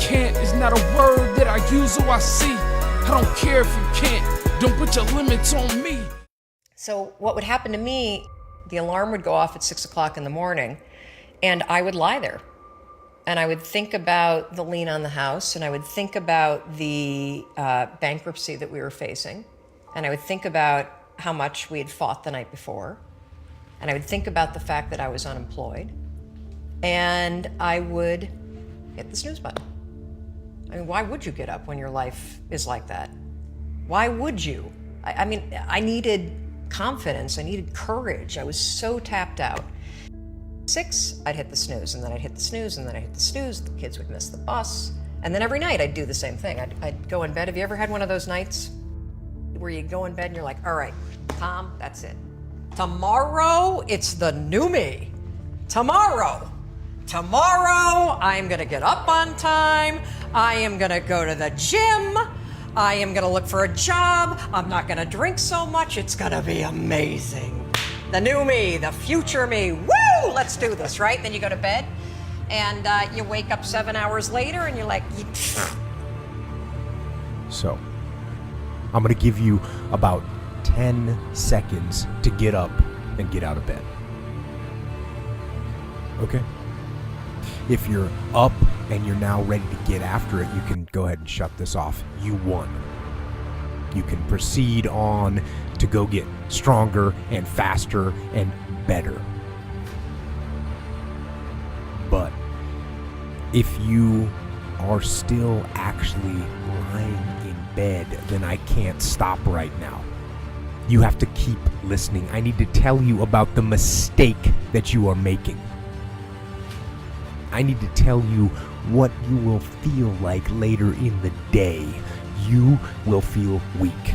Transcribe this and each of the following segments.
can't is not a word that I use or I see. I don't care if you can't. Don't put your limits on me. So what would happen to me, the alarm would go off at 6 o'clock in the morning, and I would lie there. And I would think about the lien on the house, and I would think about the bankruptcy that we were facing, and I would think about how much we had fought the night before, and I would think about the fact that I was unemployed, and I would hit the snooze button. I mean, why would you get up when your life is like that? Why would you? I mean, I needed confidence, I needed courage. I was so tapped out. 6, I'd hit the snooze, and then I'd hit the snooze, and then I'd hit the snooze. The kids would miss the bus. And then every night I'd do the same thing. I'd go in bed. Have you ever had one of those nights where you go in bed and you're like, all right, Tom, that's it. Tomorrow, it's the new me. Tomorrow, I'm gonna get up on time. I am gonna go to the gym. I am gonna look for a job. I'm not gonna drink so much. It's gonna be amazing. The new me, the future me, woo, let's do this, right? Then you go to bed, and you wake up 7 hours later, and you're like... So, I'm gonna give you about 10 seconds to get up and get out of bed. Okay? If you're up and you're now ready to get after it, you can go ahead and shut this off. You won. You can proceed on to go get stronger and faster and better. But if you are still actually lying in bed, then I can't stop right now. You have to keep listening. I need to tell you about the mistake that you are making. I need to tell you what you will feel like later in the day. You will feel weak.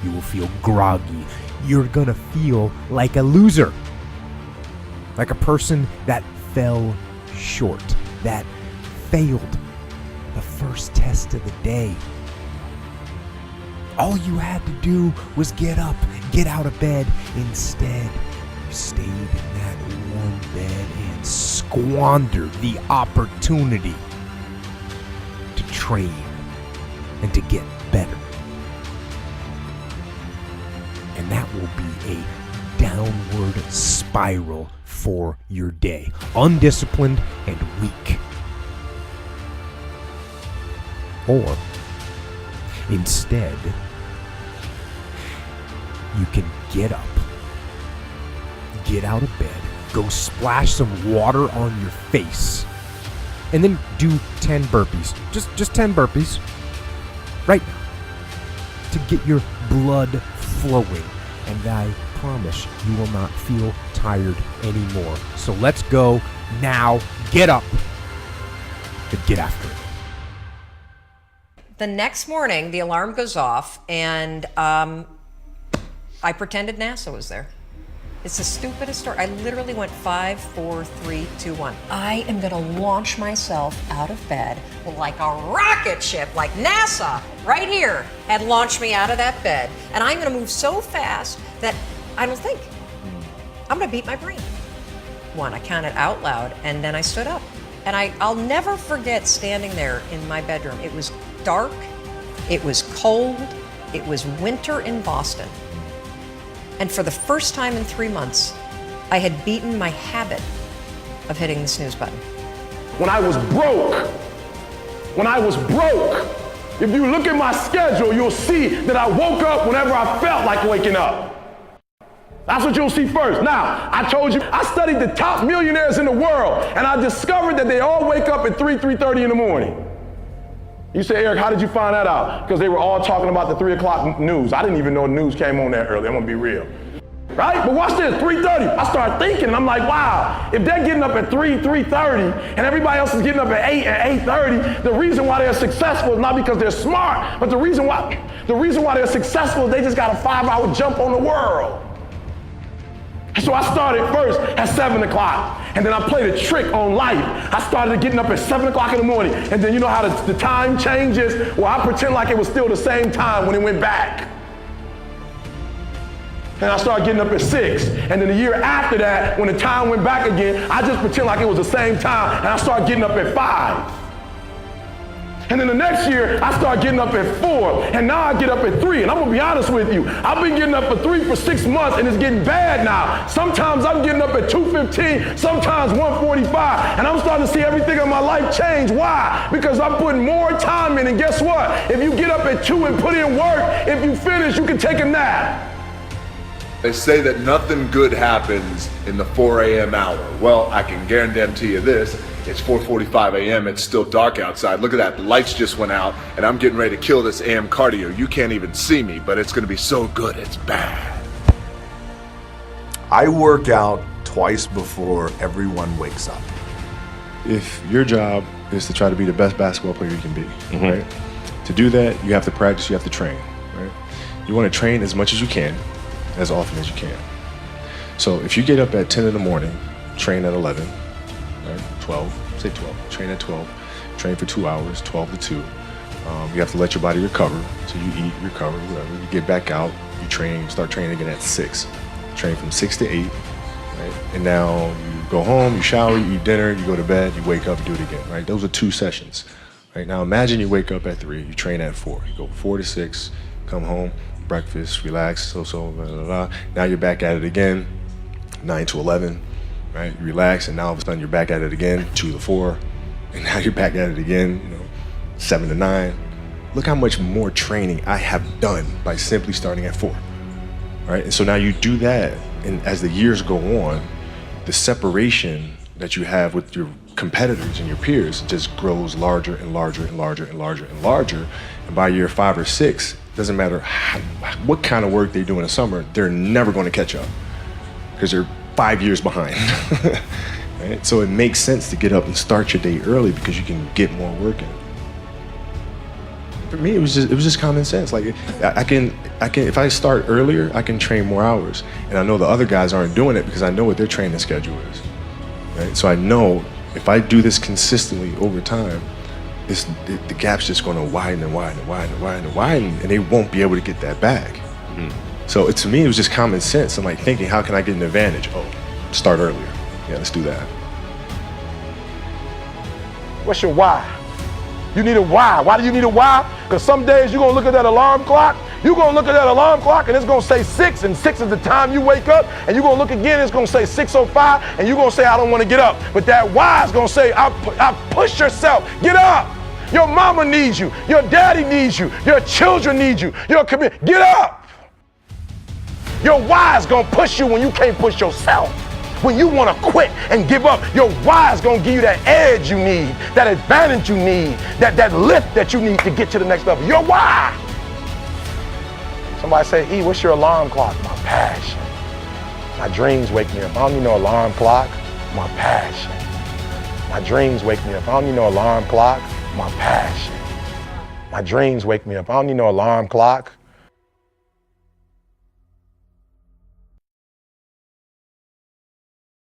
You will feel groggy. You're gonna feel like a loser. Like a person that fell short, that failed the first test of the day. All you had to do was get up, get out of bed. Instead, you stayed in that warm bed and squandered the opportunity to train and to get better. And that will be a downward spiral for your day. Undisciplined and weak. Or, instead, you can get up, get out of bed, go splash some water on your face, and then do 10 burpees. Just 10 burpees. Right now. To get your blood flowing. And I promise you will not feel tired anymore. So let's go now. Get up and get after it. The next morning, the alarm goes off, and I pretended NASA was there. It's the stupidest story. I literally went 5, 4, 3, 2, 1. I am gonna launch myself out of bed like a rocket ship, like NASA, right here, had launched me out of that bed. And I'm gonna move so fast that I don't think. I'm gonna beat my brain. 1, I counted out loud, and then I stood up. And I'll never forget standing there in my bedroom. It was dark, it was cold, it was winter in Boston. And for the first time in 3 months, I had beaten my habit of hitting the snooze button. When I was broke, if you look at my schedule, you'll see that I woke up whenever I felt like waking up. That's what you'll see first. Now, I told you, I studied the top millionaires in the world, and I discovered that they all wake up at 3:30 in the morning. You say, Eric, how did you find that out? Because they were all talking about the 3 o'clock news. I didn't even know the news came on that early. I'm gonna be real. Right? But watch this, 3:30. I started thinking, and I'm like, wow, if they're getting up at 3:30, and everybody else is getting up at 8 and 8:30, the reason why they're successful is not because they're smart, but the reason why they're successful is they just got a 5-hour jump on the world. So I started first at 7 o'clock, and then I played a trick on life. I started getting up at 7 o'clock in the morning, and then you know how the time changes? Well, I pretend like it was still the same time when it went back. And I started getting up at 6, and then the year after that, when the time went back again, I just pretend like it was the same time, and I started getting up at 5. And then the next year, I start getting up at 4, and now I get up at 3. And I'm gonna be honest with you, I've been getting up at 3 for 6 months, and it's getting bad now. Sometimes I'm getting up at 2:15, sometimes 1:45, and I'm starting to see everything in my life change. Why? Because I'm putting more time in, and guess what? If you get up at 2 and put in work, if you finish, you can take a nap. They say that nothing good happens in the 4 a.m. hour. Well, I can guarantee you this. It's 4:45 a.m. It's still dark outside. Look at that. The lights just went out, and I'm getting ready to kill this AM cardio. You can't even see me, but it's going to be so good. It's bad. I work out twice before everyone wakes up. If your job is to try to be the best basketball player you can be, right? To do that, you have to practice, you have to train, right? You want to train as much as you can, as often as you can. So if you get up at 10 in the morning, train at 11, right? 12, say 12, train at 12, train for 2 hours, 12 to 2. You have to let your body recover. So you eat, recover, whatever. You get back out, you train, start training again at 6. Train from 6 to 8, right? And now you go home, you shower, you eat dinner, you go to bed, you wake up, you do it again, right? Those are 2 sessions, right? Now imagine you wake up at 3, you train at 4. You go 4 to 6, come home, breakfast, relax, blah, blah, blah. Now you're back at it again, 9 to 11, right? You relax, and now all of a sudden you're back at it again, 2 to 4, and now you're back at it again, 7 to 9. Look how much more training I have done by simply starting at 4, right? And so now you do that, and as the years go on, the separation that you have with your competitors and your peers just grows larger and larger and larger and larger and larger. And by year 5 or 6, doesn't matter what kind of work they do in the summer, they're never going to catch up because they're 5 years behind. Right? So it makes sense to get up and start your day early because you can get more work in. For me, it was just common sense. Like I can if I start earlier, I can train more hours, and I know the other guys aren't doing it because I know what their training schedule is. Right? So I know if I do this consistently over time, the gap's just going to widen and widen and widen and widen and widen, and they won't be able to get that back. So to me, it was just common sense. I'm like thinking, how can I get an advantage? Oh, start earlier. Yeah, let's do that. What's your why? You need a why. Why do you need a why? Because some days you're going to look at that alarm clock, and it's going to say 6, and 6 is the time you wake up, and you're going to look again, it's going to say 6:05, and you're going to say, I don't want to get up. But that why is going to say, I push yourself, get up. Your mama needs you, your daddy needs you, your children need you, your community, get up. Your why is going to push you when you can't push yourself. When you want to quit and give up, your why is going to give you that edge you need, that advantage you need, that lift that you need to get to the next level. Your why. Somebody say, E, what's your alarm clock? My passion. My dreams wake me up. I don't need no alarm clock. My passion. My dreams wake me up. I don't need no alarm clock. My passion. My dreams wake me up. I don't need no alarm clock.